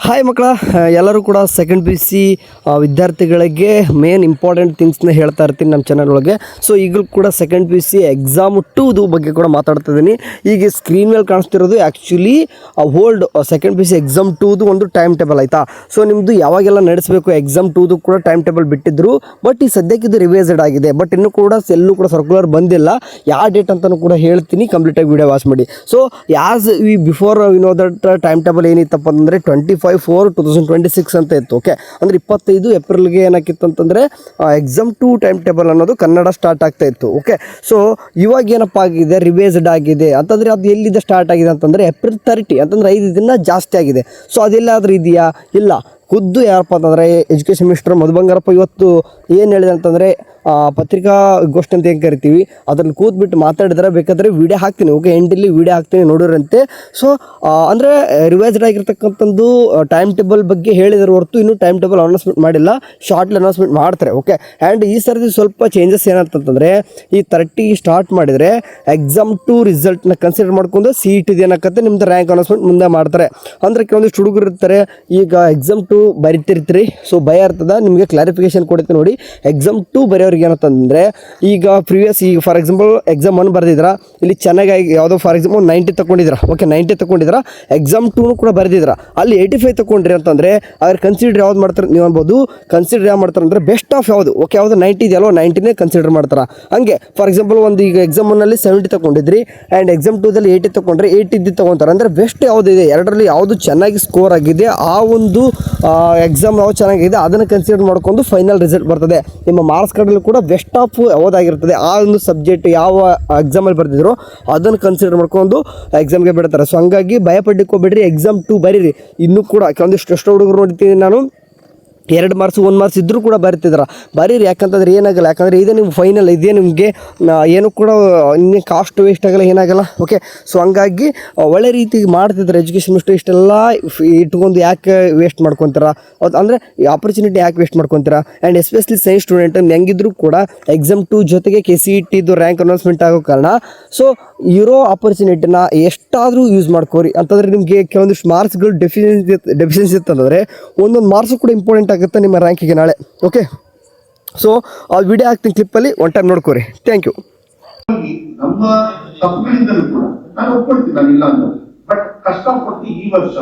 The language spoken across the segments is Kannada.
ಹಾಯ್ ಮಕ್ಕಳ, ಎಲ್ಲರೂ ಕೂಡ ಸೆಕೆಂಡ್ ಪಿ ಯು ಸಿ ವಿದ್ಯಾರ್ಥಿಗಳಿಗೆ ಮೇನ್ ಇಂಪಾರ್ಟೆಂಟ್ ಥಿಂಗ್ಸ್ನ ಹೇಳ್ತಾ ಇರ್ತೀನಿ ನಮ್ಮ ಚಾನಲ್ ಒಳಗೆ. ಸೊ ಈಗಲೂ ಕೂಡ second P U C exam 2 ಬಗ್ಗೆ ಕೂಡ ಮಾತಾಡ್ತಾ ಇದ್ದೀನಿ. ಈಗ ಸ್ಕ್ರೀನ್ ಮೇಲೆ ಕಾಣಿಸ್ತಿರೋದು actually old second P U C exam 2 ಒಂದು ಟೈಮ್ ಟೇಬಲ್ ಆಯಿತಾ. ಸೊ ನಿಮ್ಮದು ಯಾವಾಗೆಲ್ಲ ನಡೆಸಬೇಕು ಎಕ್ಸಾಮ್ 2 ಕೂಡ ಟೈಮ್ ಟೇಬಲ್ ಬಿಟ್ಟಿದ್ರು. ಬಟ್ ಈ ಸದ್ಯಕ್ಕೆ ಇದು ರಿವೈಸ್ಡ್ ಆಗಿದೆ. ಬಟ್ ಇನ್ನೂ ಕೂಡ ಎಲ್ಲೂ ಕೂಡ ಸರ್ಕ್ಯುಲರ್ ಬಂದಿಲ್ಲ. ಯಾವ ಡೇಟ್ ಅಂತಲೂ ಕೂಡ ಹೇಳ್ತೀನಿ, ಕಂಪ್ಲೀಟಾಗಿ ವಿಡಿಯೋ ವಾಚ್ ಮಾಡಿ. So as we before that time table ಏನಿತ್ತಪ್ಪ ಅಂದರೆ 25/4/2026 ಅಂತ ಇತ್ತು. ಓಕೆ, ಅಂದರೆ 25 ಏಪ್ರಿಲ್ಗೆ ಏನಾಕಿತ್ತು ಅಂತಂದರೆ ಎಕ್ಸಾಮ್ 2 ಟೈಮ್ ಟೇಬಲ್ ಅನ್ನೋದು ಕನ್ನಡ ಸ್ಟಾರ್ಟ್ ಆಗ್ತಾ ಇತ್ತು. ಓಕೆ, ಸೊ ಇವಾಗ ಏನಪ್ಪ ಆಗಿದೆ, ರಿವೈಸ್ಡ್ ಆಗಿದೆ ಅಂತಂದರೆ ಅದು ಎಲ್ಲಿದೆ ಸ್ಟಾರ್ಟ್ ಆಗಿದೆ ಅಂತಂದರೆ April 30 ಅಂತಂದರೆ 5 ದಿನ ಜಾಸ್ತಿ ಆಗಿದೆ. ಸೊ ಅದೆಲ್ಲಾದರೂ ಇದೆಯಾ? ಇಲ್ಲ. ಖುದ್ದು ಯಾರಪ್ಪ ಅಂತಂದರೆ ಎಜುಕೇಷನ್ ಮಿನಿಸ್ಟರ್ ಮಧು ಬಂಗಾರಪ್ಪ ಇವತ್ತು ಏನು ಹೇಳಿದೆ ಅಂತಂದರೆ ಪತ್ರಿಕಾಗೋಷ್ಠಿ ಅಂತ ಏನು ಕರಿತೀವಿ ಅದರಲ್ಲಿ ಕೂತ್ಬಿಟ್ಟು ಮಾತಾಡಿದ್ರೆ ಬೇಕಾದರೆ ವೀಡಿಯೋ ಹಾಕ್ತೀನಿ. ಓಕೆ, ಎಂಡಲ್ಲಿ ವೀಡಿಯೋ ಹಾಕ್ತೀನಿ, ನೋಡಿರಂತೆ. ಸೊ ಅಂದರೆ ರಿವೈಸ್ಡ್ ಆಗಿರ್ತಕ್ಕಂಥದ್ದು ಟೈಮ್ ಟೇಬಲ್ ಬಗ್ಗೆ ಹೇಳಿದ್ರೆ ಹೊರತು ಇನ್ನೂ ಟೈಮ್ ಟೇಬಲ್ ಅನೌನ್ಸ್ಮೆಂಟ್ ಮಾಡಿಲ್ಲ. ಶಾರ್ಟ್ಲಿ ಅನೌನ್ಸ್ಮೆಂಟ್ ಮಾಡ್ತಾರೆ. ಓಕೆ, ಆ್ಯಂಡ್ ಈ ಸರ್ತಿ ಸ್ವಲ್ಪ ಚೇಂಜಸ್ ಏನಂತಂದರೆ ಈ 30 ಸ್ಟಾರ್ಟ್ ಮಾಡಿದರೆ ಎಕ್ಸಾಮ್ 2 ರಿಸಲ್ಟ್ನ ಕನ್ಸಿಡರ್ ಮಾಡ್ಕೊಂಡು CET ಏನಕ್ಕತ್ತೆ ನಿಮ್ಮದು ರ್ಯಾಂಕ್ ಅನೌನ್ಸ್ಮೆಂಟ್ ಮುಂದೆ ಮಾಡ್ತಾರೆ. ಅಂದರೆ ಕೆಲವೊಂದಿಷ್ಟು ಹುಡುಗರು ಇರ್ತಾರೆ, ಈಗ ಎಕ್ಸಾಮ್ 2 ಬರಿತಿರ್ತೀರಿ. ಸೊ ಭಯ ಇರ್ತದೆ, ನಿಮಗೆ ಕ್ಲಾರಿಫಿಕೇಶನ್ ಕೊಡುತ್ತೆ ನೋಡಿ. ಎಕ್ಸಾಮ್ 2 ಬರೆಯೋರಿಗೆ ಏನಂತಂದರೆ ಈಗ ಪ್ರೀವಿಯಸ್ ಈಗ ಫಾರ್ ಎಕ್ಸಾಂಪಲ್ ಎಕ್ಸಾಮ್ 1 ಬರೆದಿದ್ರ, ಇಲ್ಲಿ ಚೆನ್ನಾಗಿ ಯಾವುದೋ ಫಾರ್ ಎಕ್ಸಾಂಪಲ್ 90 ತಗೊಂಡಿದ್ರ. ಓಕೆ, 90 ತಗೊಂಡಿದ್ರ, ಎಕ್ಸಾಮ್ 2 ಕೂಡ ಬರೆದಿದ್ರ, ಅಲ್ಲಿ 85 ತಗೊಂಡ್ರಿ ಅಂತಂದರೆ ಅವ್ರು ಕನ್ಸಿಡರ್ ಯಾವ್ದು ಮಾಡ್ತಾರೆ ನೀವು ಅನ್ಬೋದು. ಕನ್ಸಿಡರ್ ಯಾವ್ದು ಮಾಡ್ತಾರೆ ಅಂದರೆ ಬೆಸ್ಟ್ ಆಫ್ ಯಾವುದು. ಓಕೆ, ಯಾವುದು 90 ಇದೆಯಲ್ಲೋ 90ನೇ ಕನ್ಸಿಡರ್ ಮಾಡ್ತಾರೆ. ಹಾಗೆ ಫಾರ್ ಎಕ್ಸಾಂಪಲ್ ಒಂದು ಈಗ ಎಕ್ಸಾಮ್ 1ನಲ್ಲಿ 70 ತಗೊಂಡಿದ್ರಿ ಆ್ಯಂಡ್ ಎಕ್ಸಾಮ್ 2ದಲ್ಲಿ 80 ತಗೊಂಡ್ರೆ 80 ಇದ್ದು ತಗೊತಾರೆ. ಅಂದರೆ ಬೆಸ್ಟ್ ಯಾವುದಿದೆ, ಎರಡರಲ್ಲಿ ಯಾವುದು ಚೆನ್ನಾಗಿ ಸ್ಕೋರ್ ಆಗಿದೆ ಆ ಒಂದು ಎಕ್ಸಾಮ್ ಯಾವ್ದು ಚೆನ್ನಾಗಿದೆ ಅದನ್ನು ಕನ್ಸಿಡರ್ ಮಾಡ್ಕೊಂಡು ಫೈನಲ್ ರಿಸಲ್ಟ್ ಬರ್ತದೆ. ನಿಮ್ಮ ಮಾರ್ಕ್ಸ್ ಕಾರ್ಡಲ್ಲಿ ಕೂಡ ಬೆಸ್ಟ್ ಆಫ್ ಯಾವುದಾಗಿರ್ತದೆ ಆ ಒಂದು ಸಬ್ಜೆಕ್ಟ್ ಯಾವ ಎಕ್ಸಾಮಲ್ಲಿ ಬರ್ತಿದ್ರು ಅದನ್ನು ಕನ್ಸಿಡರ್ ಮಾಡ್ಕೊಂಡು ಎಕ್ಸಾಮ್ಗೆ ಬಿಡ್ತಾರೆ. ಸೊ ಹಂಗಾಗಿ ಭಯಪಡ್ಲಿಕ್ಕೋಗ್ಬೇಡ್ರಿ, ಎಕ್ಸಾಮ್ 2 ಬರೀರಿ. ಇನ್ನೂ ಕೂಡ ಕೆಲವೊಂದಿಷ್ಟು ಎಷ್ಟೋ ಹುಡುಗರು ನೋಡ್ತೀನಿ ನಾನು 2 ಮಾರ್ಕ್ಸ್ 1 ಮಾರ್ಕ್ಸ್ ಇದ್ದರೂ ಕೂಡ ಬರೀತಿದ್ರು. ಬರೀರಿ, ಯಾಕಂತಂದ್ರೆ ಏನಾಗಲ್ಲ. ಯಾಕಂದರೆ ಇದೇ ನಿಮ್ಮ ಫೈನಲ್, ಇದೇ ನಿಮಗೆ ಏನು ಕೂಡ ಇನ್ನೇ ಕಾಸ್ಟ್ ವೇಸ್ಟ್ ಆಗಲ್ಲ, ಏನಾಗಲ್ಲ. ಓಕೆ, ಸೊ ಹಂಗಾಗಿ ಒಳ್ಳೆ ರೀತಿಗೆ ಮಾಡ್ತಿದ್ದಾರೆ ಎಜುಕೇಷನ್ ಮಿನಿಸ್ಟರ್. ಇಷ್ಟೆಲ್ಲ ಇಟ್ಕೊಂಡು ಯಾಕೆ ವೇಸ್ಟ್ ಮಾಡ್ಕೊತೀರ? ಅದು ಅಂದರೆ ಈ ಆಪರ್ಚುನಿಟಿ ಯಾಕೆ ವೇಸ್ಟ್ ಮಾಡ್ಕೊತೀರಾ? ಆ್ಯಂಡ್ ಎಸ್ಪೆಷಲಿ ಸೈನ್ಸ್ ಸ್ಟೂಡೆಂಟ್ ಹೆಂಗಿದ್ರು ಕೂಡ ಎಕ್ಸಾಮ್ 2 ಜೊತೆಗೆ CET ರ್ಯಾಂಕ್ ಅನೌನ್ಸ್ಮೆಂಟ್ ಆಗೋ ಕಾರಣ ಸೊ ಇರೋ ಆಪರ್ಚುನಿಟಿನ ಎಷ್ಟಾದರೂ ಯೂಸ್ ಮಾಡ್ಕೋರಿ. ಅಂತಂದರೆ ನಿಮಗೆ ಕೆಲವೊಂದಿಷ್ಟು ಮಾರ್ಕ್ಸ್ಗಳು ಡೆಫಿಷಿಯನ್ಸಿ ಇತ್ತಂದರೆ ಒಂದೊಂದು ಮಾರ್ಕ್ಸು ಕೂಡ ಇಂಪಾರ್ಟೆಂಟ್ ಆಗುತ್ತೆ ನಿಮ್ಮ ರ್ಯಾಂಕಿಗೆ ನಾಳೆ. ಓಕೆ, ಸೊ ಆ ವಿಡಿಯೋ ಹಾಕ್ತೀನಿ, ಕ್ಲಿಪ್ಪಲ್ಲಿ ಒನ್ ಟೈಮ್ ನೋಡ್ಕೋರಿ. Thank you. ನಮ್ಮ ತಪ್ಪಿನಿಂದಲೂ ಕೂಡ ನಾನು ಒಪ್ಕೊಳ್ತೀನಿ, ನಾನು ಇಲ್ಲ ಅಂತ. ಬಟ್ ಕಷ್ಟಪಟ್ಟು ಈ ವರ್ಷ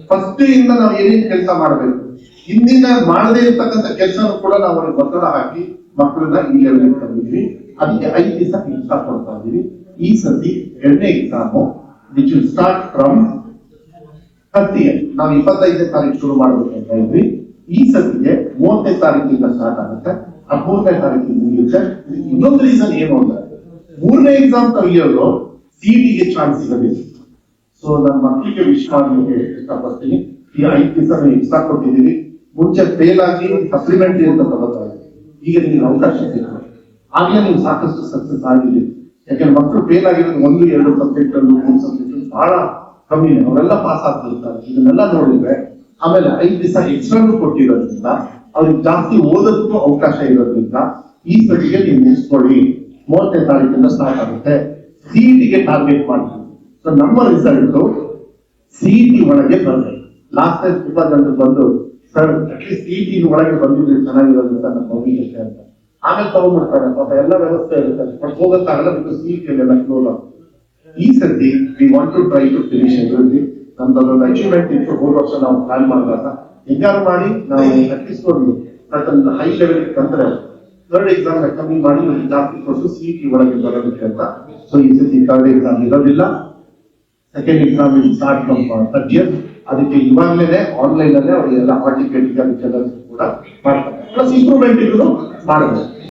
ಫಸ್ಟ್ ಇಂದ ನಾವು ಏನೇನು ಕೆಲಸ ಮಾಡಬೇಕು, ಹಿಂದಿನ ಮಾಡದೇ ಇರ್ತಕ್ಕಂಥ ಕೆಲಸನೂ ಕೂಡ ನಾವು ಒತ್ತಡ ಹಾಕಿ ಮಕ್ಕಳನ್ನ ಈ ಲೆವೆಲ್ ತಂದಿದ್ವಿ. ಅದಕ್ಕೆ 5 ದಿವಸ ಎಕ್ಸಾಮ್ ಕೊಡ್ತಾ ಇದ್ದೀವಿ. ಈ ಸತಿ 2ನೇ exam which will start from 30th. ನಾವು 25ನೇ ತಾರೀಕು ಶುರು ಮಾಡಬೇಕು ಅಂತ ಇದ್ವಿ. ಈ ಸತಿಗೆ 30ನೇ ತಾರೀಕಿಂದ ಸ್ಟಾರ್ಟ್ ಆಗುತ್ತೆ, 13ನೇ ತಾರೀಕಿಂದ ಮುಗಿಯುತ್ತೆ. ಇನ್ನೊಂದು ರೀಸನ್ ಏನು ಅಂದ್ರೆ 3ನೇ ಎಕ್ಸಾಮ್ ತೆಗೆಯೋದು CETಗೆ ಚಾನ್ಸ್ ಸಿಗಬೇಕು. ಸೊ ನನ್ನ ಮಕ್ಕಳಿಗೆ ವಿಶ್ ಮಾಡಲಿಕ್ಕೆ ಇಷ್ಟಪಡ್ತೀನಿ. ಈ 5 ದಿವಸ ಎಕ್ಸ್ಟ್ರಾ ಕೊಟ್ಟಿದ್ದೀವಿ. ಮುಂಚೆ ಫೇಲ್ ಆಗಿ ಸಪ್ಲಿಮೆಂಟರಿ ಅಂತ ತಗೋತಾರೆ, ಈಗ ನಿಮ್ಗೆ ಅವಕಾಶ ಸಿಗುತ್ತೆ. ಆಗಲೇ ನೀವು ಸಾಕಷ್ಟು ಸಕ್ಸಸ್ ಆಗಿದ್ದೀವಿ. ಯಾಕಂದ್ರೆ ಮಕ್ಕಳು ಫೇಲ್ ಆಗಿರೋದು 1-2 ಸಬ್ಜೆಕ್ಟ್ 3 ಸಬ್ಜೆಕ್ಟ್ ಬಹಳ ಕಮ್ಮಿ, ಅವರೆಲ್ಲ ಪಾಸ್ ಆಗ್ತಿರ್ತಾರೆ. ಇದನ್ನೆಲ್ಲ ನೋಡಿದ್ರೆ ಆಮೇಲೆ 5 ದಿವಸ ಎಕ್ಸ್ಟ್ರಾನು ಕೊಟ್ಟಿರೋದ್ರಿಂದ ಅವ್ರಿಗೆ ಜಾಸ್ತಿ ಓದೋದಕ್ಕೂ ಅವಕಾಶ ಇರೋದ್ರಿಂದ ಈ ಸತಿಗೆ ನೀವು ನಿಲ್ಸ್ಕೊಳ್ಳಿ. 30ನೇ ತಾರೀಕಿಂದ ಸ್ಟಾರ್ಟ್ ಆಗುತ್ತೆ. CETಗೆ ಟಾರ್ಗೆಟ್ ಮಾಡ್ತೀವಿ. ಸೊ ನಮ್ಮ ರಿಸಲ್ಟ್ CET ಒಳಗೆ ಬಂದ್ರೆ ಲಾಸ್ಟ್ ಟೈಮ್ ತುಂಬಾ ಜನರು ಬಂದು ಸರ್ ಅಟ್ಲೀಸ್ಟ್ CET ಒಳಗೆ ಬಂದಿದ್ರೆ ಚೆನ್ನಾಗಿರೋದು ಅಂತ ನಮ್ಮ ಭವಿಷ್ಯ ಅಂತ ಆಮೇಲೆ ತಗೊಂಡ್ಬಿಡ್ತಾರೆ. ಪಾಪ ಎಲ್ಲ ವ್ಯವಸ್ಥೆ ಇರುತ್ತೆ, ಬಟ್ ಹೋಗಕ್ಕಾಗಲ್ಲ, ಬಿಕಾಸ್ CET ಎಲ್ಲ ಕ್ಲೋಸ್ ಆಗುತ್ತೆ. ಈ ಸತಿ we want to try to finish everything. ನಮ್ದೊಂದು ಅಚೀವ್ಮೆಂಟ್ ಇತ್ತು ಹೋದ ವರ್ಷ ನಾವು ಪ್ಲಾನ್ ಮಾಡಿದಾಗ. ಹೆಂಗಾರು ಮಾಡಿ ನಾವು ಅಟ್ಲೀಸ್ಟ್ ಒಂದು ಹೈ ಲೆವೆಲ್ ತಂದ್ರೆ 3rd ಎಕ್ಸಾಮ್ ಕಮ್ಮಿ ಮಾಡಿ ಜಾಸ್ತಿ ಕೊಟ್ಟು CET ಒಳಗೆ ಬರೋದಕ್ಕೆ ಅಂತ. ಸೊ ಈ ಸತಿ 3rd ಎಕ್ಸಾಮ್ ಇರೋದಿಲ್ಲ. 2nd exam will start from 30th. ಅದಕ್ಕೆ ಇವಾಗಲೇ ಆನ್ಲೈನ್ ಅಲ್ಲೇ ಅವರಿಗೆಲ್ಲ ಹಾಲ್ ಟಿಕೆಟ್ ಅದಕ್ಕೆಲ್ಲ ಕೂಡ ಮಾಡ್ತಾರೆ. ಪ್ಲಸ್ ಇಂಪ್ರೂವ್ಮೆಂಟ್ ಇರೋದು ಮಾಡಬೇಕು.